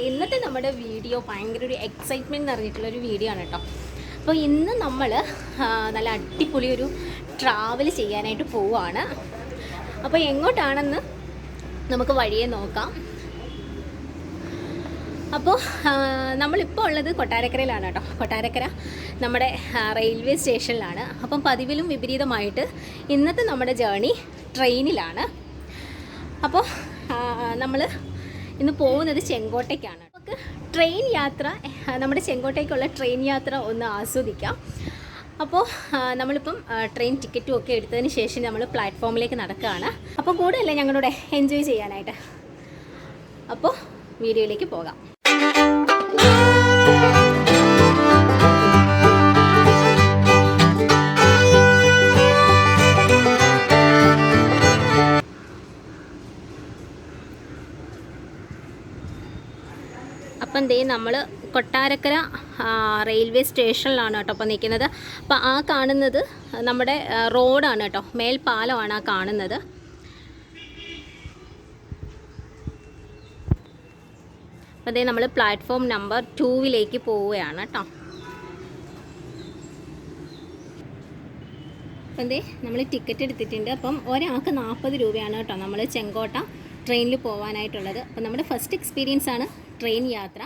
ഇന്നത്തെ നമ്മുടെ വീഡിയോ ഭയങ്കര ഒരു എക്സൈറ്റ്മെൻറ്റ് നിറഞ്ഞിട്ടുള്ളൊരു വീഡിയോ ആണ് കേട്ടോ. അപ്പോൾ ഇന്ന് നമ്മൾ നല്ല അടിപൊളി ഒരു ട്രാവൽ ചെയ്യാനായിട്ട് പോവുകയാണ്. അപ്പോൾ എങ്ങോട്ടാണെന്ന് നമുക്ക് വഴിയെ നോക്കാം. അപ്പോൾ നമ്മളിപ്പോൾ ഉള്ളത് കൊട്ടാരക്കരയിലാണ് കേട്ടോ. കൊട്ടാരക്കര നമ്മുടെ റെയിൽവേ സ്റ്റേഷനിലാണ്. അപ്പം പതിവിലും വിപരീതമായിട്ട് ഇന്നത്തെ നമ്മുടെ ജേർണി ട്രെയിനിലാണ്. അപ്പോൾ നമ്മൾ ഇന്ന് പോകുന്നത് ചെങ്കോട്ടയ്ക്കാണ്. നമുക്ക് ട്രെയിൻ യാത്ര, നമ്മുടെ ചെങ്കോട്ടയ്ക്കുള്ള ട്രെയിൻ യാത്ര ഒന്ന് ആസ്വദിക്കാം. അപ്പോൾ നമ്മളിപ്പം ട്രെയിൻ ടിക്കറ്റും ഒക്കെ എടുത്തതിന് ശേഷം നമ്മൾ പ്ലാറ്റ്ഫോമിലേക്ക് നടക്കുകയാണ്. അപ്പോൾ കൂടുതലല്ലേ ഞങ്ങളുടെ എൻജോയ് ചെയ്യാനായിട്ട്. അപ്പോൾ വീഡിയോയിലേക്ക് പോകാം. അപ്പം ദേ നമ്മൾ കൊട്ടാരക്കര റെയിൽവേ സ്റ്റേഷനിലാണ് കേട്ടോ അപ്പോൾ നിൽക്കുന്നത്. അപ്പോൾ ആ കാണുന്നത് നമ്മുടെ റോഡാണ് കേട്ടോ, മേൽപ്പാലമാണ് ആ കാണുന്നത്. അപ്പോൾ ദേ നമ്മൾ പ്ലാറ്റ്ഫോം നമ്പർ 2 പോവുകയാണ് കേട്ടോ. അപ്പം ദേ നമ്മൾ ടിക്കറ്റ് എടുത്തിട്ടുണ്ട്. അപ്പം ഒരാൾക്ക് 40 രൂപയാണ് കേട്ടോ നമ്മൾ ചെങ്കോട്ട ട്രെയിനിൽ പോകാനായിട്ടുള്ളത്. അപ്പം നമ്മുടെ ഫസ്റ്റ് എക്സ്പീരിയൻസ് ആണ് ട്രെയിൻ യാത്ര.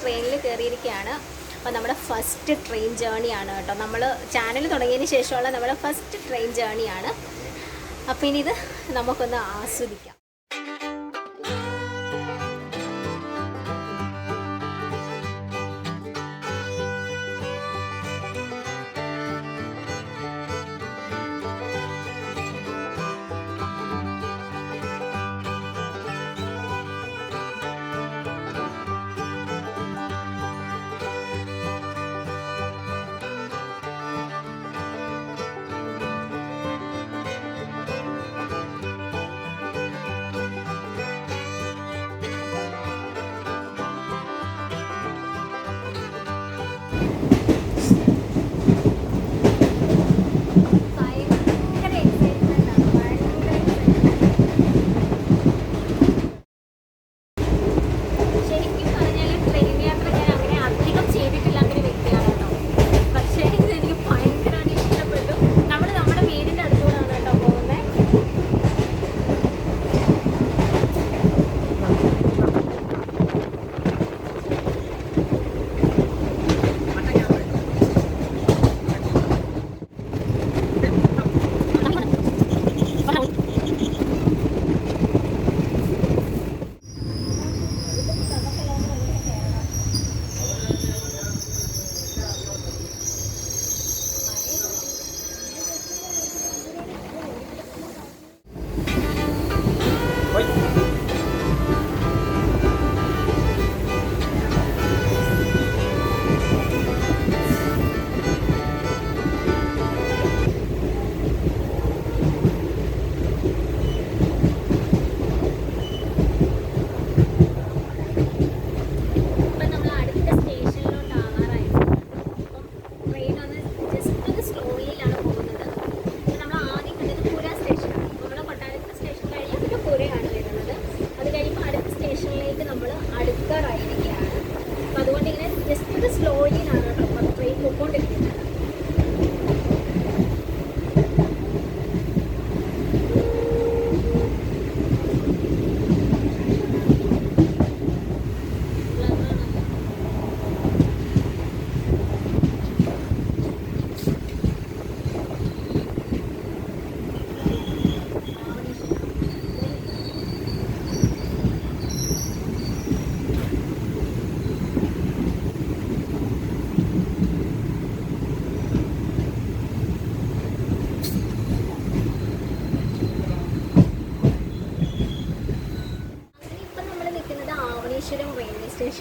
ട്രെയിനിൽ കയറിയിരിക്കുകയാണ്. അപ്പോൾ നമ്മുടെ ഫസ്റ്റ് ട്രെയിൻ ജേർണിയാണ് കേട്ടോ. നമ്മൾ ചാനൽ തുടങ്ങിയതിന് ശേഷമുള്ള നമ്മുടെ ഫസ്റ്റ് ട്രെയിൻ ജേർണിയാണ്. അപ്പോൾ ഇനി ഇത് നമുക്കൊന്ന് ആസ്വദിക്കാം.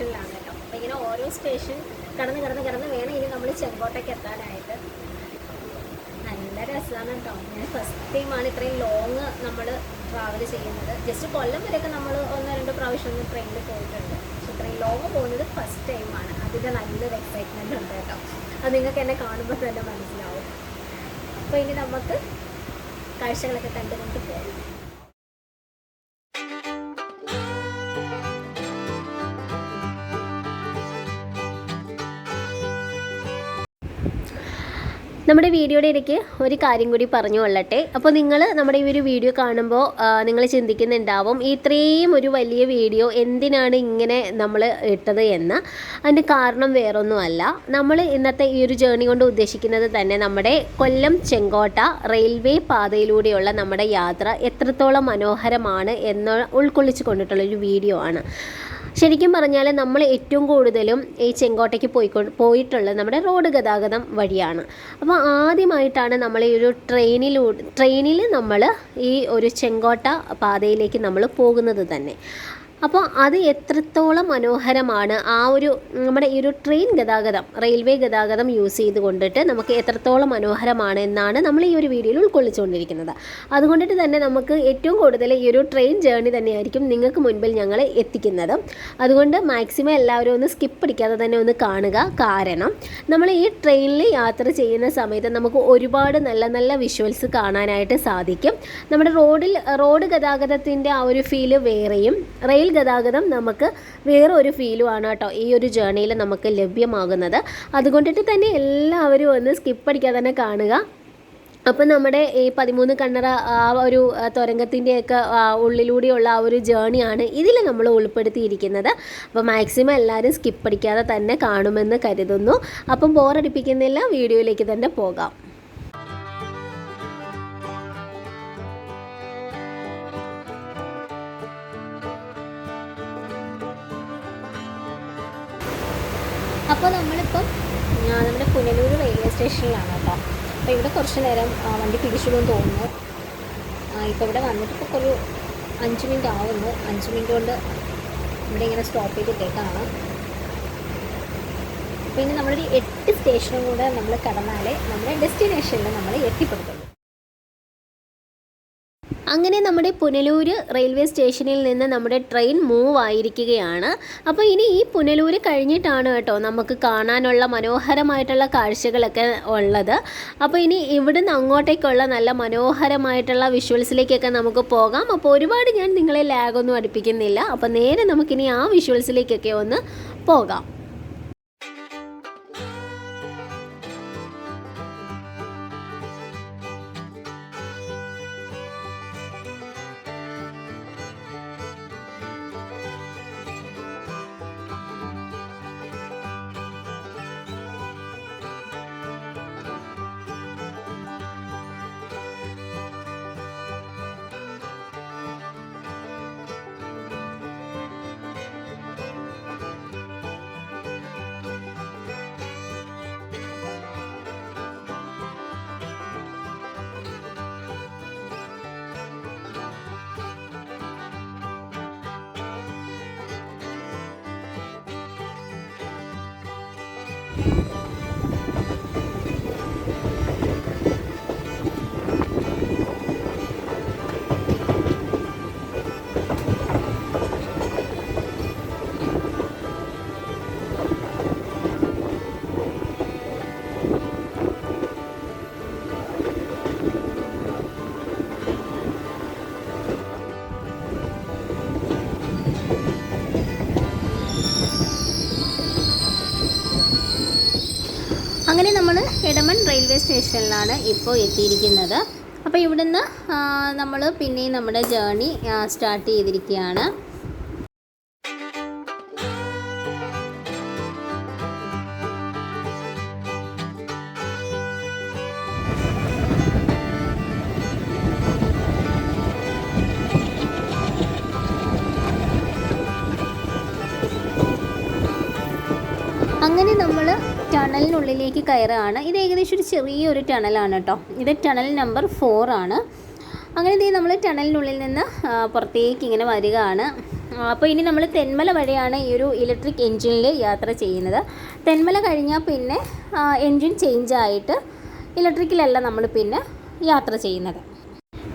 സ്റ്റേഷനിലാണ് കേട്ടോ. അപ്പോൾ ഇങ്ങനെ ഓരോ സ്റ്റേഷൻ കടന്ന് വേണം ഇനി നമ്മൾ ചെങ്കോട്ടയ്ക്ക് എത്താനായിട്ട്. നല്ല രസമാണ് കേട്ടോ. ഞാൻ ഫസ്റ്റ് ടൈമാണ് ഇത്രയും ലോങ് നമ്മൾ ട്രാവൽ ചെയ്യുന്നത്. ജസ്റ്റ് കൊല്ലം വരെയൊക്കെ നമ്മൾ 1-2 പ്രാവശ്യം ഒന്ന് ട്രെയിനിൽ പോയിട്ടുണ്ട്. പക്ഷെ ഇത്രയും ലോങ് പോകുന്നത് ഫസ്റ്റ് ടൈമാണ്. അതിൻ്റെ നല്ലൊരു എക്സൈറ്റ്മെൻറ്റ് ഉണ്ട് കേട്ടോ. അത് നിങ്ങൾക്ക് എന്നെ കാണുമ്പോൾ തന്നെ മനസ്സിലാവും. അപ്പോൾ ഇനി നമുക്ക് കാഴ്ചകളൊക്കെ കണ്ടുകൊണ്ട് പോകും. നമ്മുടെ വീഡിയോയുടെ ഇടയ്ക്ക് ഒരു കാര്യം കൂടി പറഞ്ഞു കൊള്ളട്ടെ. അപ്പോൾ നിങ്ങൾ നമ്മുടെ ഈ ഒരു വീഡിയോ കാണുമ്പോൾ നിങ്ങൾ ചിന്തിക്കുന്നുണ്ടാവും ഇത്രയും ഒരു വലിയ വീഡിയോ എന്തിനാണ് ഇങ്ങനെ നമ്മൾ ഇട്ടത് എന്ന്. അതിൻ്റെ കാരണം വേറൊന്നുമല്ല, നമ്മൾ ഇന്നത്തെ ഈ ഒരു ജേർണി കൊണ്ട് ഉദ്ദേശിക്കുന്നത് തന്നെ നമ്മുടെ കൊല്ലം ചെങ്കോട്ട റെയിൽവേ പാതയിലൂടെയുള്ള നമ്മുടെ യാത്ര എത്രത്തോളം മനോഹരമാണ് എന്ന് ഉൾക്കൊള്ളിച്ച് കൊണ്ടിട്ടുള്ളൊരു വീഡിയോ ആണ്. ശരിക്കും പറഞ്ഞാൽ നമ്മൾ ഏറ്റവും കൂടുതലും ഈ ചെങ്കോട്ടയ്ക്ക് പോയിട്ടുള്ളത് നമ്മുടെ റോഡ് ഗതാഗതം വഴിയാണ്. അപ്പോൾ ആദ്യമായിട്ടാണ് നമ്മൾ ഈ ഒരു ട്രെയിനിൽ നമ്മൾ ഈ ഒരു ചെങ്കോട്ട പാതയിലേക്ക് നമ്മൾ പോകുന്നത് തന്നെ. അപ്പോൾ അത് എത്രത്തോളം മനോഹരമാണ്, ആ ഒരു നമ്മുടെ ഈ ഒരു റെയിൽവേ ഗതാഗതം യൂസ് ചെയ്ത് കൊണ്ടിട്ട് നമുക്ക് എത്രത്തോളം മനോഹരമാണ് എന്നാണ് നമ്മൾ ഈ ഒരു വീഡിയോയിൽ ഉൾക്കൊള്ളിച്ചുകൊണ്ടിരിക്കുന്നത്. അതുകൊണ്ടിട്ട് തന്നെ നമുക്ക് ഏറ്റവും കൂടുതൽ ഈ ഒരു ട്രെയിൻ ജേർണി തന്നെയായിരിക്കും നിങ്ങൾക്ക് മുൻപിൽ ഞങ്ങൾ എത്തിക്കുന്നത്. അതുകൊണ്ട് മാക്സിമം എല്ലാവരും ഒന്ന് സ്കിപ്പ് അടിക്കാതെ തന്നെ ഒന്ന് കാണുക. കാരണം നമ്മൾ ഈ ട്രെയിനിൽ യാത്ര ചെയ്യുന്ന സമയത്ത് നമുക്ക് ഒരുപാട് നല്ല നല്ല വിഷ്വൽസ് കാണാനായിട്ട് സാധിക്കും. നമ്മുടെ റോഡ് ഗതാഗതത്തിൻ്റെ ആ ഒരു ഫീല് വേറെയും റെയിൽ ഗതാഗതം നമുക്ക് വേറെ ഒരു ഫീലുമാണ് കേട്ടോ ഈ ഒരു ജേർണിയിൽ നമുക്ക് ലഭ്യമാകുന്നത്. അതുകൊണ്ടിട്ട് തന്നെ എല്ലാവരും ഒന്ന് സ്കിപ്പ് അടിക്കാതെ തന്നെ കാണുക. അപ്പം നമ്മുടെ ഈ 13 കണ്ണറ ആ ഒരു തുരങ്കത്തിൻ്റെയൊക്കെ ഉള്ളിലൂടെയുള്ള ആ ഒരു ജേർണിയാണ് ഇതിൽ നമ്മൾ ഉൾപ്പെടുത്തിയിരിക്കുന്നത്. അപ്പോൾ മാക്സിമം എല്ലാവരും സ്കിപ്പ് അടിക്കാതെ തന്നെ കാണുമെന്ന് കരുതുന്നു. അപ്പം ബോറടിപ്പിക്കുന്നില്ല, വീഡിയോയിലേക്ക് തന്നെ പോകാം. അപ്പോൾ നമ്മളിപ്പം നമ്മുടെ പുനലൂർ റെയിൽവേ സ്റ്റേഷനിലാണ് കേട്ടോ. അപ്പോൾ ഇവിടെ കുറച്ച് നേരം വണ്ടി പിടിച്ചിടുമെന്ന് തോന്നുന്നു. ഇപ്പോൾ ഇവിടെ വന്നിട്ട് ഇപ്പോൾ ഒരു 5 മിനിറ്റ് ആവുന്നു. 5 മിനിറ്റ് കൊണ്ട് ഇവിടെ ഇങ്ങനെ സ്റ്റോപ്പ് ചെയ്തിട്ടേക്കാണ്. പിന്നെ നമ്മളൊരു 8 സ്റ്റേഷനും കൂടെ നമ്മൾ കടന്നാലേ നമ്മുടെ ഡെസ്റ്റിനേഷനിൽ നമ്മൾ എത്തിപ്പെടുത്തുള്ളൂ. അങ്ങനെ നമ്മുടെ പുനലൂർ റെയിൽവേ സ്റ്റേഷനിൽ നിന്ന് നമ്മുടെ ട്രെയിൻ മൂവ് ആയിരിക്കുകയാണ്. അപ്പോൾ ഇനി ഈ പുനലൂർ കഴിഞ്ഞിട്ടാണ് കേട്ടോ നമുക്ക് കാണാനുള്ള മനോഹരമായിട്ടുള്ള കാഴ്ചകളൊക്കെ ഉള്ളത്. അപ്പോൾ ഇനി ഇവിടുന്ന് അങ്ങോട്ടേക്കുള്ള നല്ല മനോഹരമായിട്ടുള്ള വിഷ്വൽസിലേക്കൊക്കെ നമുക്ക് പോകാം. അപ്പോൾ ഒരുപാട് ഞാൻ നിങ്ങളെ ലാഗൊന്നും അടുപ്പിക്കുന്നില്ല. അപ്പോൾ നേരെ നമുക്കിനി ആ വിഷ്വൽസിലേക്കൊക്കെ ഒന്ന് പോകാം. അങ്ങനെ നമ്മൾ എടമൺ റെയിൽവേ സ്റ്റേഷനിലാണ് ഇപ്പോൾ എത്തിയിരിക്കുന്നത്. അപ്പോൾ ഇവിടുന്ന് നമ്മൾ പിന്നെയും നമ്മുടെ ജേർണി സ്റ്റാർട്ട് ചെയ്തിരിക്കുകയാണ്. അങ്ങനെ നമ്മൾ ടണലിനുള്ളിലേക്ക് കയറുകയാണ്. ഇത് ഏകദേശം ഒരു ചെറിയൊരു ടണലാണ് കേട്ടോ. ഇത് ടണൽ നമ്പർ 4 ആണ്. അങ്ങനെ നമ്മൾ ടണലിനുള്ളിൽ നിന്ന് പുറത്തേക്ക് ഇങ്ങനെ വരികയാണ്. അപ്പോൾ ഇനി നമ്മൾ തെന്മല വഴിയാണ് ഈ ഒരു ഇലക്ട്രിക് എൻജിനിൽ യാത്ര ചെയ്യുന്നത്. തെന്മല കഴിഞ്ഞാൽ പിന്നെ എൻജിൻ ചേഞ്ച് ആയിട്ട് ഇലക്ട്രിക്കിലല്ല നമ്മൾ പിന്നെ യാത്ര ചെയ്യുന്നത്.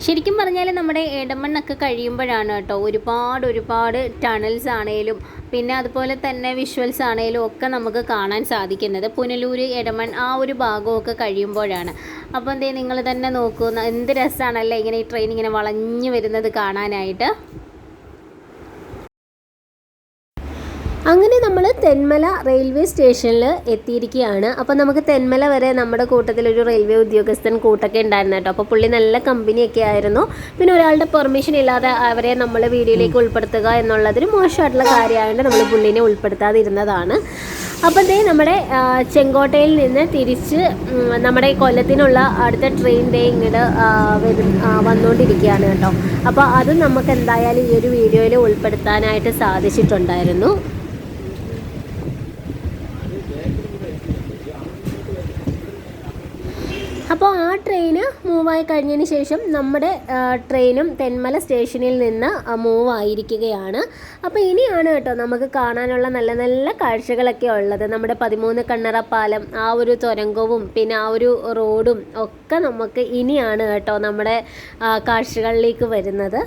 ശരിക്കും പറഞ്ഞാൽ നമ്മുടെ എടമണ്ണൊക്കെ കഴിയുമ്പോഴാണ് കേട്ടോ ഒരുപാട് ടണൽസ് ആണേലും പിന്നെ അതുപോലെ തന്നെ വിഷ്വൽസ് ആണേലും ഒക്കെ നമുക്ക് കാണാൻ സാധിക്കുന്നത്. പുനലൂർ, എടമൺ ആ ഒരു ഭാഗമൊക്കെ കഴിയുമ്പോഴാണ്. അപ്പോൾ എന്തേ നിങ്ങൾ തന്നെ നോക്കൂ, എന്ത് രസമാണല്ലേ ഇങ്ങനെ ഈ ട്രെയിൻ ഇങ്ങനെ വളഞ്ഞു വരുന്നത് കാണാനായിട്ട്. അങ്ങനെ നമ്മൾ തെന്മല റെയിൽവേ സ്റ്റേഷനിൽ എത്തിയിരിക്കുകയാണ്. അപ്പോൾ നമുക്ക് തെന്മല വരെ നമ്മുടെ കൂട്ടത്തിലൊരു റെയിൽവേ ഉദ്യോഗസ്ഥൻ കൂട്ടൊക്കെ ഉണ്ടായിരുന്നു കേട്ടോ. അപ്പോൾ പുള്ളി നല്ല കമ്പനിയൊക്കെ ആയിരുന്നു. പിന്നെ ഒരാളുടെ പെർമിഷൻ ഇല്ലാതെ അവരെ നമ്മൾ വീഡിയോയിലേക്ക് ഉൾപ്പെടുത്തുക എന്നുള്ളതൊരു മോശമായിട്ടുള്ള കാര്യമായതുകൊണ്ട് നമ്മൾ പുള്ളിനെ ഉൾപ്പെടുത്താതിരുന്നതാണ്. അപ്പോൾ നമ്മുടെ ചെങ്കോട്ടയിൽ നിന്ന് തിരിച്ച് നമ്മുടെ കൊല്ലത്തിനുള്ള അടുത്ത ട്രെയിൻ ഇങ്ങോട്ട് വന്നുകൊണ്ടിരിക്കുകയാണ് കേട്ടോ. അപ്പോൾ അത് നമുക്ക് എന്തായാലും ഈ ഒരു വീഡിയോയിൽ ഉൾപ്പെടുത്താനായിട്ട് സാധിച്ചിട്ടുണ്ടായിരുന്നു. അപ്പോൾ ആ ട്രെയിന് മൂവായി കഴിഞ്ഞതിന് ശേഷം നമ്മുടെ ട്രെയിനും തെന്മല സ്റ്റേഷനിൽ നിന്ന് മൂവ് ആയിരിക്കുകയാണ്. അപ്പോൾ ഇനിയാണ് കേട്ടോ നമുക്ക് കാണാനുള്ള നല്ല നല്ല കാഴ്ചകളൊക്കെ ഉള്ളത്. നമ്മുടെ 13 കണ്ണറ പാലം, ആ ഒരു തുരങ്കവും പിന്നെ ആ ഒരു റോഡും ഒക്കെ നമുക്ക് ഇനിയാണ് കേട്ടോ നമ്മുടെ കാഴ്ചകളിലേക്ക് വരുന്നത്.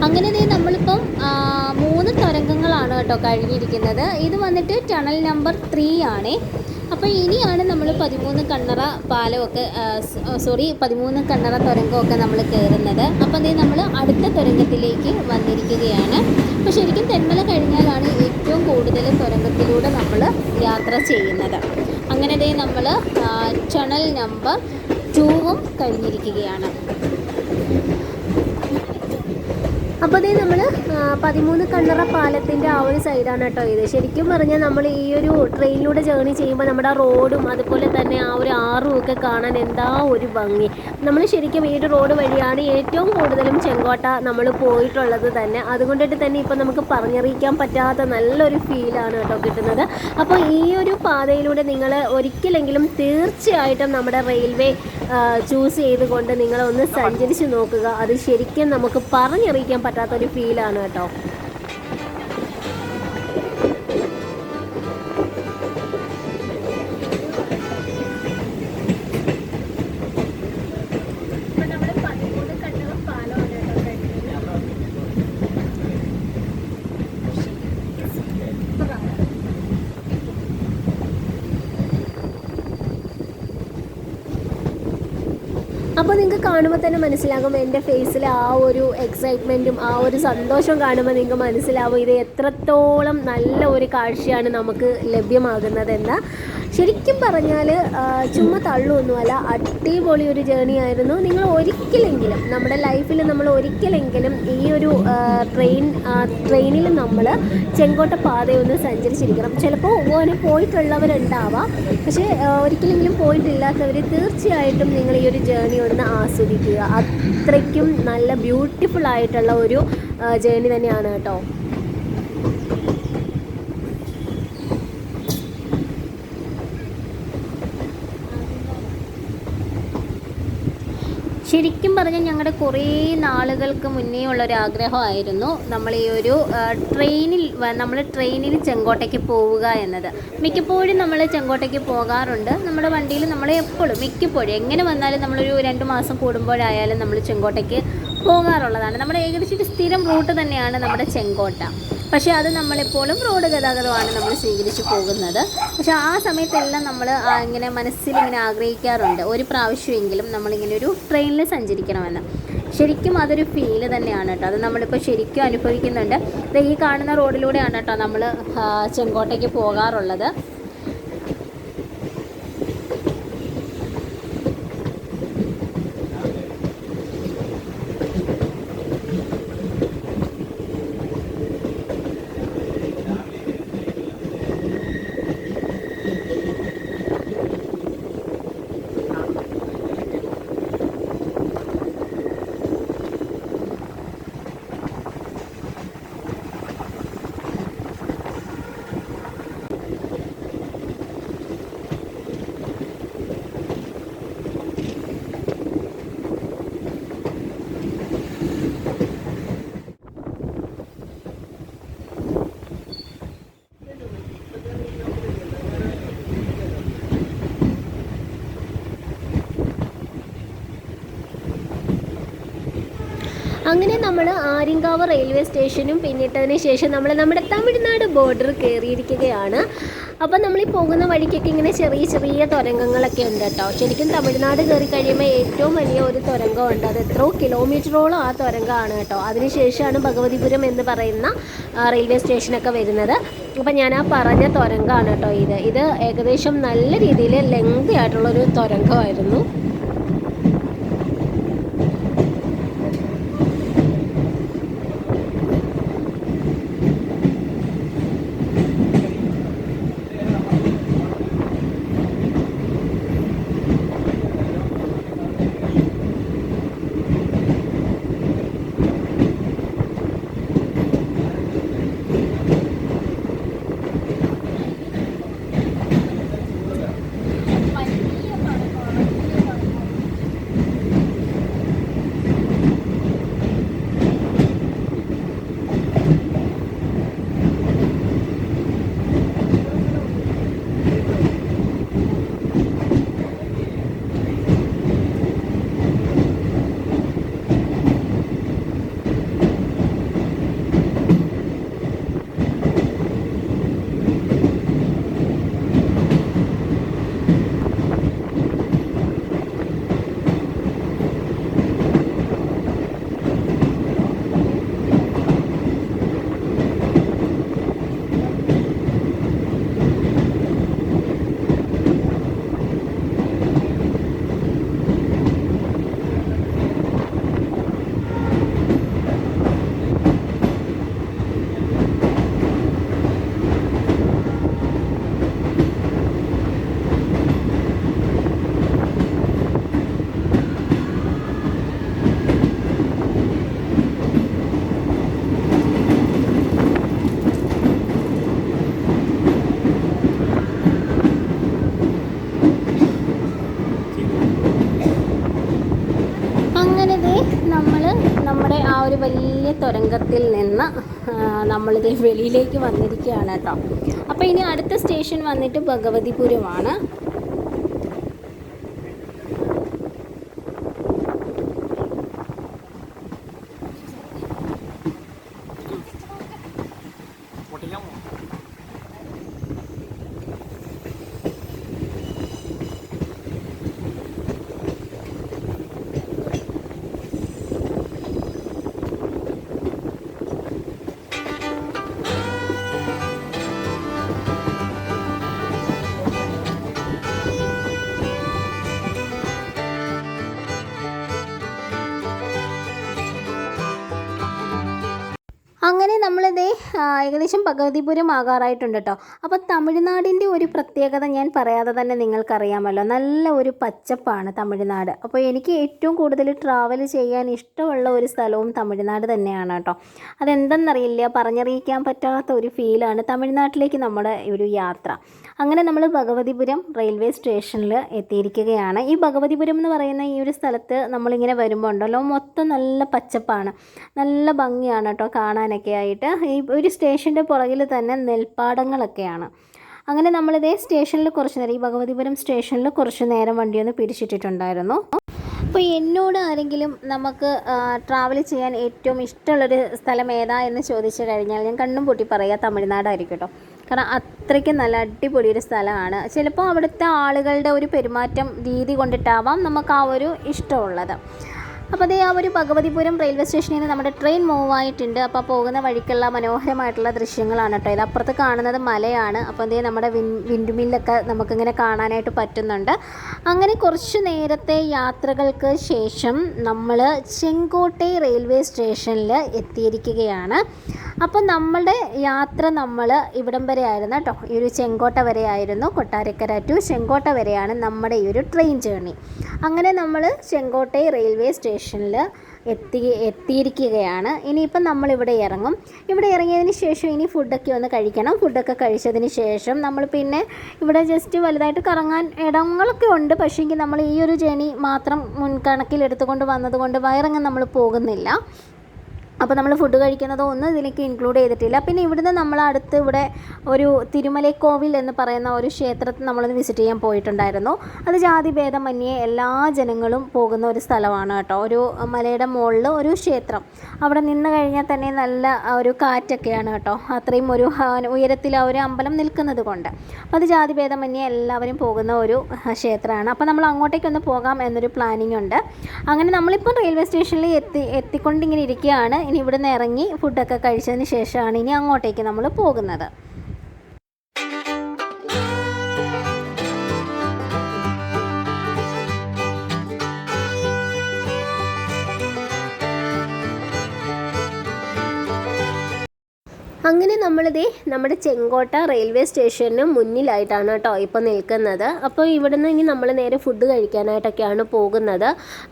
അങ്ങനെ നമ്മളിപ്പം 3 തുരങ്കങ്ങളാണ് കേട്ടോ കഴിഞ്ഞിരിക്കുന്നത്. ഇത് വന്നിട്ട് ടണൽ നമ്പർ 3 ആണ്. അപ്പോൾ ഇനിയാണ് നമ്മൾ 13 കണ്ണറ പാലമൊക്കെ 13 കണ്ണറ തുരങ്കമൊക്കെ നമ്മൾ കയറുന്നത്. അപ്പോൾ നമ്മൾ അടുത്ത തുരങ്കത്തിലേക്ക് വന്നിരിക്കുകയാണ്. അപ്പോൾ ശരിക്കും തെന്മല കഴിഞ്ഞാലാണ് ഏറ്റവും കൂടുതൽ തുരങ്കത്തിലൂടെ നമ്മൾ യാത്ര ചെയ്യുന്നത്. അങ്ങനെ നമ്മൾ ടണൽ നമ്പർ 2 കഴിഞ്ഞിരിക്കുകയാണ്. അപ്പോൾ നമ്മൾ 13 കണ്ണറ പാലത്തിൻ്റെ ആ ഒരു സൈഡാണ് കേട്ടോ ഇത്. ശരിക്കും പറഞ്ഞാൽ നമ്മൾ ഈ ഒരു ട്രെയിനിലൂടെ ജേർണി ചെയ്യുമ്പോൾ നമ്മുടെ റോഡും അതുപോലെ തന്നെ ആ ഒരു ആറും ഒക്കെ കാണാൻ എന്താ ഒരു ഭംഗി. നമ്മൾ ശരിക്കും ഈ ഒരു റോഡ് വഴിയാണ് ഏറ്റവും കൂടുതലും ചെങ്കോട്ട നമ്മൾ പോയിട്ടുള്ളത് തന്നെ. അതുകൊണ്ടിട്ട് തന്നെ ഇപ്പോൾ നമുക്ക് പറഞ്ഞറിയിക്കാൻ പറ്റാത്ത നല്ലൊരു ഫീലാണ് കേട്ടോ കിട്ടുന്നത്. അപ്പോൾ ഈ ഒരു പാതയിലൂടെ നിങ്ങൾ ഒരിക്കലെങ്കിലും തീർച്ചയായിട്ടും നമ്മുടെ റെയിൽവേ ചൂസ് ചെയ്തുകൊണ്ട് നിങ്ങളൊന്ന് സഞ്ചരിച്ച് നോക്കുക. അത് ശരിക്കും നമുക്ക് പറഞ്ഞറിയിക്കാൻ പറ്റാത്തൊരു ഫീലാണ് കേട്ടോ. അപ്പോൾ നിങ്ങൾക്ക് കാണുമ്പോൾ തന്നെ മനസ്സിലാകും എൻ്റെ ഫേസിൽ ആ ഒരു എക്സൈറ്റ്മെൻറ്റും ആ ഒരു സന്തോഷവും കാണുമ്പോൾ നിങ്ങൾക്ക് മനസ്സിലാവും ഇത് എത്രത്തോളം നല്ല ഒരു കാഴ്ചയാണ് നമുക്ക് ലഭ്യമാകുന്നതെന്ന്. ശരിക്കും പറഞ്ഞാൽ ചുമ്മാ തള്ളൊന്നുമല്ല, അടിപൊളി ഒരു ജേർണി ആയിരുന്നു. നിങ്ങൾ ഒരിക്കലെങ്കിലും നമ്മുടെ ലൈഫിൽ നമ്മൾ ഒരിക്കലെങ്കിലും ഈ ഒരു ട്രെയിനിൽ നമ്മൾ ചെങ്കോട്ട പാതയൊന്ന് സഞ്ചരിച്ചിരിക്കണം. ചിലപ്പോൾ ഓനെ പോയിട്ടുള്ളവരുണ്ടാവാം, പക്ഷേ ഒരിക്കലെങ്കിലും പോയിട്ടില്ലാത്തവർ തീർച്ചയായിട്ടും നിങ്ങൾ ഈ ഒരു ജേർണി ഒന്ന് ആസ്വദിക്കുക. അത്രയ്ക്കും നല്ല ബ്യൂട്ടിഫുൾ ആയിട്ടുള്ള ഒരു ജേർണി തന്നെയാണ് കേട്ടോ. ശരിക്കും പറഞ്ഞാൽ ഞങ്ങളുടെ കുറേ നാളുകൾക്ക് മുന്നേ ഉള്ളൊരാഗ്രഹമായിരുന്നു നമ്മൾ ഈ ഒരു ട്രെയിനിൽ ചെങ്കോട്ടയ്ക്ക് പോവുക എന്നത്. മിക്കപ്പോഴും നമ്മൾ ചെങ്കോട്ടയ്ക്ക് പോകാറുണ്ട്. നമ്മുടെ വണ്ടിയിൽ നമ്മൾ എപ്പോഴും മിക്കപ്പോഴും എങ്ങനെ വന്നാലും നമ്മളൊരു 2 മാസം കൂടുമ്പോഴായാലും നമ്മൾ ചെങ്കോട്ടയ്ക്ക് പോകാറുള്ളതാണ്. നമ്മുടെ ഏകദേശം ഒരു സ്ഥിരം റൂട്ട് തന്നെയാണ് നമ്മുടെ ചെങ്കോട്ട. പക്ഷേ അത് നമ്മളെപ്പോഴും റോഡ് ഗതാഗതമാണ് നമ്മൾ സ്വീകരിച്ച് പോകുന്നത്. പക്ഷേ ആ സമയത്തെല്ലാം നമ്മൾ ഇങ്ങനെ മനസ്സിലിങ്ങനെ ആഗ്രഹിക്കാറുണ്ട്, ഒരു പ്രാവശ്യമെങ്കിലും നമ്മളിങ്ങനെ ഒരു ട്രെയിനിൽ സഞ്ചരിക്കണമെന്ന്. ശരിക്കും അതൊരു ഫീല് തന്നെയാണ് കേട്ടോ. അത് നമ്മളിപ്പോൾ ശരിക്കും അനുഭവിക്കുന്നുണ്ട്. ഈ കാണുന്ന റോഡിലൂടെയാണ് കേട്ടോ നമ്മൾ ചെങ്കോട്ടയ്ക്ക് പോകാറുള്ളത്. അങ്ങനെ നമ്മൾ ആര്യങ്കാവ് റെയിൽവേ സ്റ്റേഷനും പിന്നിട്ടതിന് ശേഷം നമ്മൾ നമ്മുടെ തമിഴ്നാട് ബോർഡർ കയറിയിരിക്കുകയാണ്. അപ്പം നമ്മൾ ഈ പോകുന്ന വഴിക്കൊക്കെ ഇങ്ങനെ ചെറിയ ചെറിയ തുരങ്കങ്ങളൊക്കെ ഉണ്ട് കേട്ടോ. ശരിക്കും തമിഴ്നാട് കയറി കഴിയുമ്പോൾ ഏറ്റവും വലിയ ഒരു തുരങ്കമുണ്ട്. അത് എത്രയോ കിലോമീറ്ററോളം ആ തുരങ്കമാണ് കേട്ടോ. അതിനുശേഷമാണ് ഭഗവതിപുരം എന്ന് പറയുന്ന റെയിൽവേ സ്റ്റേഷനൊക്കെ വരുന്നത്. അപ്പം ഞാൻ ആ പറഞ്ഞ തുരങ്കമാണ് കേട്ടോ ഇത് ഏകദേശം നല്ല രീതിയിൽ ലെങ്തി ആയിട്ടുള്ളൊരു തുരങ്കമായിരുന്നു. നമ്മുടെ ആ ഒരു വലിയ തുരങ്കത്തിൽ നിന്ന് നമ്മളിത് വെളിയിലേക്ക് വന്നിരിക്കുകയാണ് കേട്ടോ. അപ്പോൾ ഇനി അടുത്ത സ്റ്റേഷൻ വന്നിട്ട് ഭഗവതിപുരമാണ്. അങ്ങനെ നമ്മളിത് ഏകദേശം ഭഗവതിപുരം ആകാറായിട്ടുണ്ട് കേട്ടോ. അപ്പോൾ തമിഴ്നാടിൻ്റെ ഒരു പ്രത്യേകത ഞാൻ പറയാതെ തന്നെ നിങ്ങൾക്കറിയാമല്ലോ, നല്ല ഒരു പച്ചപ്പാണ് തമിഴ്നാട്. അപ്പോൾ എനിക്ക് ഏറ്റവും കൂടുതൽ ട്രാവൽ ചെയ്യാൻ ഇഷ്ടമുള്ള ഒരു സ്ഥലവും തമിഴ്നാട് തന്നെയാണ് കേട്ടോ. അതെന്തെന്നറിയില്ല, പറഞ്ഞറിയിക്കാൻ പറ്റാത്ത ഒരു ഫീലാണ് തമിഴ്നാട്ടിലേക്ക് നമ്മുടെ ഒരു യാത്ര. അങ്ങനെ നമ്മൾ ഭഗവതിപുരം റെയിൽവേ സ്റ്റേഷനിൽ എത്തിയിരിക്കുകയാണ്. ഈ ഭഗവതിപുരം എന്ന് പറയുന്ന ഈ ഒരു സ്ഥലത്ത് നമ്മളിങ്ങനെ വരുമ്പോൾ ഉണ്ടല്ലോ, മൊത്തം നല്ല പച്ചപ്പാണ്, നല്ല ഭംഗിയാണ് കേട്ടോ കാണാനൊക്കെ ആയിട്ട്. ഈ ഒരു സ്റ്റേഷൻ്റെ പുറകിൽ തന്നെ നെൽപ്പാടങ്ങളൊക്കെയാണ്. അങ്ങനെ നമ്മളിതേ സ്റ്റേഷനിൽ കുറച്ച് നേരം, ഈ ഭഗവതിപുരം സ്റ്റേഷനിൽ കുറച്ച് നേരം വണ്ടിയൊന്ന് പിടിച്ചിട്ടിട്ടുണ്ടായിരുന്നു. അപ്പോൾ എന്നോട് ആരെങ്കിലും നമുക്ക് ട്രാവൽ ചെയ്യാൻ ഏറ്റവും ഇഷ്ടമുള്ളൊരു സ്ഥലം ഏതാ എന്ന് ചോദിച്ചു കഴിഞ്ഞാൽ ഞാൻ കണ്ണും പൂട്ടി പറയുക തമിഴ്നാടായിരിക്കും കേട്ടോ. കാരണം അത്രയ്ക്ക് നല്ല അടിപൊളി ഒരു സ്ഥലമാണ്. ചിലപ്പോൾ അവിടുത്തെ ആളുകളുടെ ഒരു പെരുമാറ്റം രീതി കൊണ്ടിട്ടാവാം നമുക്ക് ആ ഒരു ഇഷ്ടമുള്ളത്. അപ്പോൾ അതേ ആ ഒരു ഭഗവതിപുരം റെയിൽവേ സ്റ്റേഷനിൽ നിന്ന് നമ്മുടെ ട്രെയിൻ മൂവ് ആയിട്ടുണ്ട്. അപ്പോൾ പോകുന്ന വഴിക്കുള്ള മനോഹരമായിട്ടുള്ള ദൃശ്യങ്ങളാണ് കേട്ടോ ഇത്. അപ്പുറത്ത് കാണുന്നത് മലയാണ്. അപ്പോൾ അതേ നമ്മുടെ വിൻഡ് മില്ലൊക്കെ നമുക്കിങ്ങനെ കാണാനായിട്ട് പറ്റുന്നുണ്ട്. അങ്ങനെ കുറച്ച് നേരത്തെ യാത്രകൾക്ക് ശേഷം നമ്മൾ ചെങ്കോട്ടൈ റെയിൽവേ സ്റ്റേഷനിൽ എത്തിയിരിക്കുകയാണ്. അപ്പോൾ നമ്മളുടെ യാത്ര നമ്മൾ ഇവിടം വരെ ആയിരുന്നു കേട്ടോ. ഈ ഒരു ചെങ്കോട്ട വരെ ആയിരുന്നു. കൊട്ടാരക്കര ടു ചെങ്കോട്ട വരെയാണ് നമ്മുടെ ഈ ഒരു ട്രെയിൻ ജേർണി. അങ്ങനെ നമ്മൾ ചെങ്കോട്ടൈ റെയിൽവേ സ്റ്റേഷനിൽ എത്തിയിരിക്കുകയാണ്. ഇനിയിപ്പം നമ്മളിവിടെ ഇറങ്ങും. ഇവിടെ ഇറങ്ങിയതിന് ശേഷം ഇനി ഫുഡൊക്കെ ഒന്ന് കഴിക്കണം. ഫുഡൊക്കെ കഴിച്ചതിന് ശേഷം നമ്മൾ പിന്നെ ഇവിടെ ജസ്റ്റ് വലുതായിട്ട് കറങ്ങാൻ ഇടങ്ങളൊക്കെ ഉണ്ട്. പക്ഷേങ്കിൽ നമ്മൾ ഈ ഒരു ജേണി മാത്രം മുൻകണക്കിലെടുത്തുകൊണ്ട് വന്നതുകൊണ്ട് വയറങ്ങ് നമ്മൾ പോകുന്നില്ല. അപ്പോൾ നമ്മൾ ഫുഡ് കഴിക്കുന്നതോ ഒന്നും ഇതിലേക്ക് ഇൻക്ലൂഡ് ചെയ്തിട്ടില്ല. പിന്നെ ഇവിടുന്ന് നമ്മൾ അടുത്ത് ഇവിടെ ഒരു തിരുമലൈക്കോവിൽ എന്ന് പറയുന്ന ഒരു ക്ഷേത്രത്തിൽ നമ്മളൊന്ന് വിസിറ്റ് ചെയ്യാൻ പോയിട്ടുണ്ടായിരുന്നു. അത് ജാതിഭേദമന്യേ എല്ലാ ജനങ്ങളും പോകുന്ന ഒരു സ്ഥലമാണ് കേട്ടോ. ഒരു മലയുടെ മുകളിൽ ഒരു ക്ഷേത്രം. അവിടെ നിന്ന് കഴിഞ്ഞാൽ തന്നെ നല്ല ഒരു കാറ്റൊക്കെയാണ് കേട്ടോ. അത്രയും ഒരു ഉയരത്തിൽ ആ ഒരു അമ്പലം നിൽക്കുന്നത് കൊണ്ട്. അപ്പോൾ അത് ജാതിഭേദമന്യേ എല്ലാവരും പോകുന്ന ഒരു ക്ഷേത്രമാണ്. അപ്പോൾ നമ്മൾ അങ്ങോട്ടേക്കൊന്ന് പോകാം എന്നൊരു പ്ലാനിങ് ഉണ്ട്. അങ്ങനെ നമ്മളിപ്പോൾ റെയിൽവേ സ്റ്റേഷനിൽ എത്തിക്കൊണ്ടിങ്ങനെ ഇരിക്കുകയാണ്. ഇനി ഇവിടുന്ന് ഇറങ്ങി ഫുഡൊക്കെ കഴിച്ചതിന് ശേഷമാണ് ഇനി അങ്ങോട്ടേക്ക് നമ്മൾ പോകുന്നത്. അങ്ങനെ നമ്മളിതേ നമ്മുടെ ചെങ്കോട്ട റെയിൽവേ സ്റ്റേഷന് മുന്നിലായിട്ടാണ് കേട്ടോ ഇപ്പോൾ നിൽക്കുന്നത്. അപ്പോൾ ഇവിടുന്ന് ഇനി നമ്മൾ നേരെ ഫുഡ് കഴിക്കാനായിട്ടൊക്കെയാണ് പോകുന്നത്.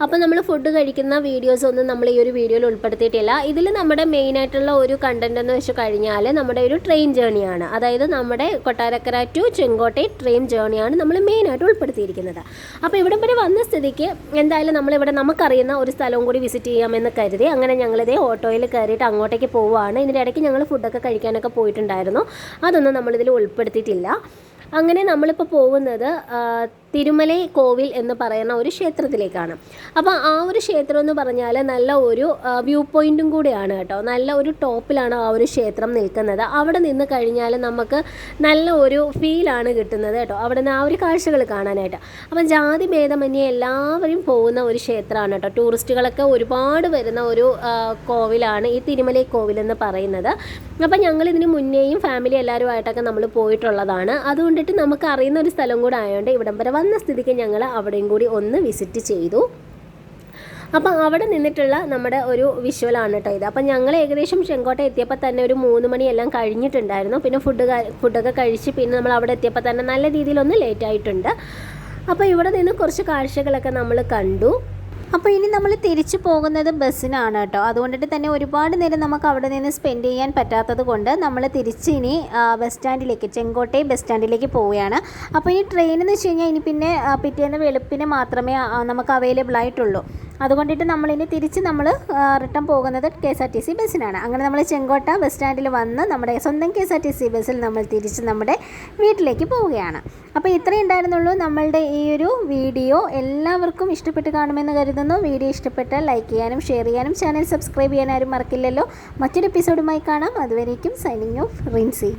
അപ്പോൾ നമ്മൾ ഫുഡ് കഴിക്കുന്ന വീഡിയോസൊന്നും നമ്മൾ ഈ ഒരു വീഡിയോയിൽ ഉൾപ്പെടുത്തിയിട്ടില്ല. ഇതിൽ നമ്മുടെ മെയിനായിട്ടുള്ള ഒരു കണ്ടൻറ് എന്ന് വെച്ച് കഴിഞ്ഞാൽ നമ്മുടെ ഒരു ട്രെയിൻ ജേണിയാണ്. അതായത് നമ്മുടെ കൊട്ടാരക്കര ടു ചെങ്കോട്ടൈ ട്രെയിൻ ജേണിയാണ് നമ്മൾ മെയിനായിട്ട് ഉൾപ്പെടുത്തിയിരിക്കുന്നത്. അപ്പോൾ ഇവിടം വരെ വന്ന സ്ഥിതിക്ക് എന്തായാലും നമ്മളിവിടെ നമുക്കറിയുന്ന ഒരു സ്ഥലവും കൂടി വിസിറ്റ് ചെയ്യാമെന്ന് കരുതി അങ്ങനെ ഞങ്ങളിതേ ഓട്ടോയിൽ കയറിയിട്ട് അങ്ങോട്ടേക്ക് പോവുകയാണ്. ഇതിൻ്റെ ഇടയ്ക്ക് ഞങ്ങൾ ഫുഡൊക്കെ കഴിക്കാനൊക്കെ പോയിട്ടുണ്ടായിരുന്നു. അതൊന്നും നമ്മളിതിൽ ഉൾപ്പെടുത്തിയിട്ടില്ല. അങ്ങനെ നമ്മളിപ്പോൾ പോകുന്നത് തിരുമലൈ കോവിൽ എന്ന് പറയുന്ന ഒരു ക്ഷേത്രത്തിലേക്കാണ്. അപ്പോൾ ആ ഒരു ക്ഷേത്രം എന്ന് പറഞ്ഞാൽ നല്ല ഒരു വ്യൂ പോയിൻറ്റും കൂടെയാണ് കേട്ടോ. നല്ല ഒരു ടോപ്പിലാണ് ആ ഒരു ക്ഷേത്രം നിൽക്കുന്നത്. അവിടെ നിന്ന് കഴിഞ്ഞാൽ നമുക്ക് നല്ല ഒരു ഫീലാണ് കിട്ടുന്നത് കേട്ടോ. അവിടെ നിന്ന് ആ ഒരു കാഴ്ചകൾ കാണാനായിട്ട്. അപ്പം ജാതി ഭേദമന്യേ എല്ലാവരും പോകുന്ന ഒരു ക്ഷേത്രമാണ് കേട്ടോ. ടൂറിസ്റ്റുകളൊക്കെ ഒരുപാട് വരുന്ന ഒരു കോവിലാണ് ഈ തിരുമലൈ കോവിൽ എന്ന് പറയുന്നത്. അപ്പം ഞങ്ങളിതിന് മുന്നേയും ഫാമിലി എല്ലാവരുമായിട്ടൊക്കെ നമ്മൾ പോയിട്ടുള്ളതാണ്. അതുകൊണ്ടിട്ട് നമുക്ക് അറിയുന്ന ഒരു സ്ഥലം കൂടെ ആയതുകൊണ്ട് ഇവിടം വരെ വന്ന സ്ഥിതിക്ക് ഞങ്ങൾ അവിടെയും കൂടി ഒന്ന് വിസിറ്റ് ചെയ്തു. അപ്പോൾ അവിടെ നിന്നിട്ടുള്ള നമ്മുടെ ഒരു വിഷ്വലാണ് കേട്ടോ ഇത്. അപ്പം ഞങ്ങൾ ഏകദേശം ചെങ്കോട്ട എത്തിയപ്പോൾ തന്നെ ഒരു 3 മണിയെല്ലാം കഴിഞ്ഞിട്ടുണ്ടായിരുന്നു. പിന്നെ ഫുഡൊക്കെ കഴിച്ച് പിന്നെ നമ്മൾ അവിടെ എത്തിയപ്പോൾ തന്നെ നല്ല രീതിയിലൊന്ന് ലേറ്റായിട്ടുണ്ട്. അപ്പോൾ ഇവിടെ നിന്ന് കുറച്ച് കാഴ്ചകളൊക്കെ നമ്മൾ കണ്ടു. അപ്പോൾ ഇനി നമ്മൾ തിരിച്ചു പോകുന്നത് ബസ്സിനാണ് കേട്ടോ. അതുകൊണ്ടിട്ട് തന്നെ ഒരുപാട് നേരം നമുക്ക് അവിടെ നിന്ന് സ്പെൻഡ് ചെയ്യാൻ പറ്റാത്തത് കൊണ്ട് നമ്മൾ തിരിച്ച് ഇനി ബസ് സ്റ്റാൻഡിലേക്ക് ചെങ്കോട്ടൈ ബസ് സ്റ്റാൻഡിലേക്ക് പോവുകയാണ്. അപ്പോൾ ഈ ട്രെയിൻ എന്ന് വെച്ച് കഴിഞ്ഞാൽ ഇനി പിന്നെ പിറ്റേന്ന് വെളുപ്പിന് മാത്രമേ നമുക്ക് അവൈലബിൾ ആയിട്ടുള്ളൂ. അതുകൊണ്ടിട്ട് നമ്മളിനി തിരിച്ച് നമ്മൾ റിട്ടേൺ പോകുന്നത് KSRTC ബസ്സിനാണ്. അങ്ങനെ നമ്മൾ ചെങ്കോട്ട ബസ് സ്റ്റാൻഡിൽ വന്ന് നമ്മുടെ സ്വന്തം KSRTC ബസ്സിൽ നമ്മൾ തിരിച്ച് നമ്മുടെ വീട്ടിലേക്ക് പോവുകയാണ്. അപ്പോൾ ഇത്രയേ ഉണ്ടായിരുന്നുള്ളൂ നമ്മളുടെ ഈ ഒരു വീഡിയോ. എല്ലാവർക്കും ഇഷ്ടപ്പെട്ട് കാണുമെന്ന് കരുതുന്നു. വീഡിയോ ഇഷ്ടപ്പെട്ടാൽ ലൈക്ക് ചെയ്യാനും ഷെയർ ചെയ്യാനും ചാനൽ സബ്സ്ക്രൈബ് ചെയ്യാൻ ആരും മറക്കില്ലല്ലോ. മറ്റൊരു എപ്പിസോഡുമായി കാണാം. അതുവരേക്കും സൈനിങ് ഓഫ് റിൻസി.